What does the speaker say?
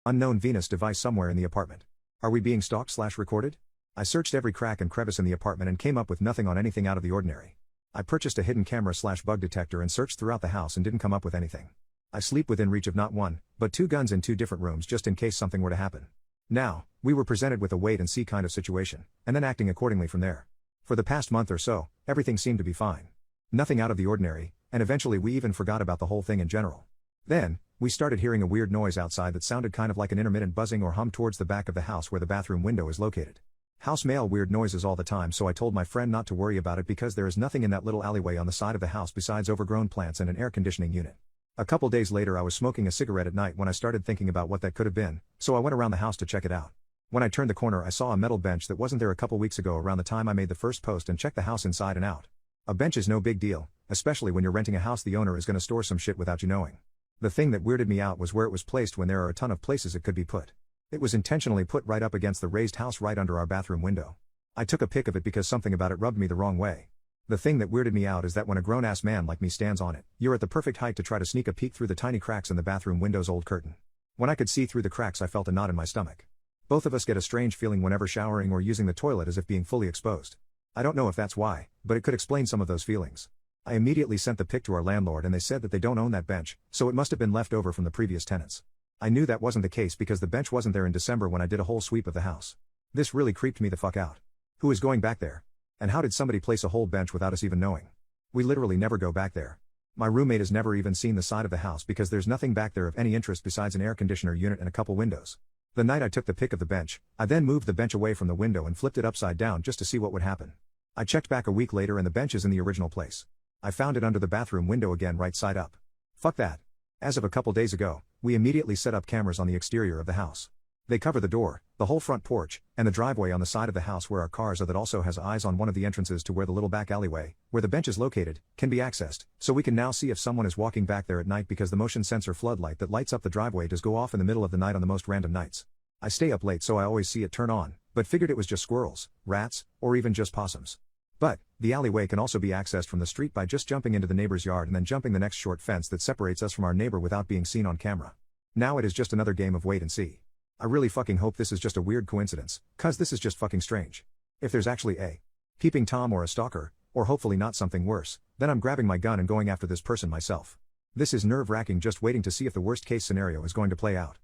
Unknown Venus device somewhere in the apartment. Are we being stalked/recorded? I searched every crack and crevice in the apartment and came up with nothing on anything out of the ordinary. I purchased a hidden camera/bug detector and searched throughout the house and didn't come up with anything. I sleep within reach of not one, but two guns in two different rooms just in case something were to happen. Now, we were presented with a wait and see kind of situation, and then acting accordingly from there. For the past month or so, everything seemed to be fine. Nothing out of the ordinary, and eventually we even forgot about the whole thing in general. Then, we started hearing a weird noise outside that sounded kind of like an intermittent buzzing or hum towards the back of the house where the bathroom window is located. House mail weird noises all the time, so I told my friend not to worry about it because there is nothing in that little alleyway on the side of the house besides overgrown plants and an air conditioning unit. A couple days later I was smoking a cigarette at night when I started thinking about what that could have been, so I went around the house to check it out. When I turned the corner I saw a metal bench that wasn't there a couple weeks ago around the time I made the first post and checked the house inside and out. A bench is no big deal, especially when you're renting a house the owner is going to store some shit without you knowing. The thing that weirded me out was where it was placed when there are a ton of places it could be put. It was intentionally put right up against the raised house right under our bathroom window. I took a pic of it because something about it rubbed me the wrong way. The thing that weirded me out is that when a grown-ass man like me stands on it, you're at the perfect height to try to sneak a peek through the tiny cracks in the bathroom window's old curtain. When I could see through the cracks I felt a knot in my stomach. Both of us get a strange feeling whenever showering or using the toilet as if being fully exposed. I don't know if that's why, but it could explain some of those feelings. I immediately sent the pic to our landlord and they said that they don't own that bench, so it must have been left over from the previous tenants. I knew that wasn't the case because the bench wasn't there in December when I did a whole sweep of the house. This really creeped me the fuck out. Who is going back there? And how did somebody place a whole bench without us even knowing? We literally never go back there. My roommate has never even seen the side of the house because there's nothing back there of any interest besides an air conditioner unit and a couple windows. The night I took the pic of the bench, I then moved the bench away from the window and flipped it upside down just to see what would happen. I checked back a week later and the bench is in the original place. I found it under the bathroom window again right side up. Fuck that. As of a couple days ago, we immediately set up cameras on the exterior of the house. They cover the door, the whole front porch, and the driveway on the side of the house where our cars are that also has eyes on one of the entrances to where the little back alleyway, where the bench is located, can be accessed, so we can now see if someone is walking back there at night because the motion sensor floodlight that lights up the driveway does go off in the middle of the night on the most random nights. I stay up late so I always see it turn on, but figured it was just squirrels, rats, or even just possums. But, the alleyway can also be accessed from the street by just jumping into the neighbor's yard and then jumping the next short fence that separates us from our neighbor without being seen on camera. Now it is just another game of wait and see. I really fucking hope this is just a weird coincidence, cause this is just fucking strange. If there's actually a peeping Tom or a stalker, or hopefully not something worse, then I'm grabbing my gun and going after this person myself. This is nerve-wracking just waiting to see if the worst case scenario is going to play out.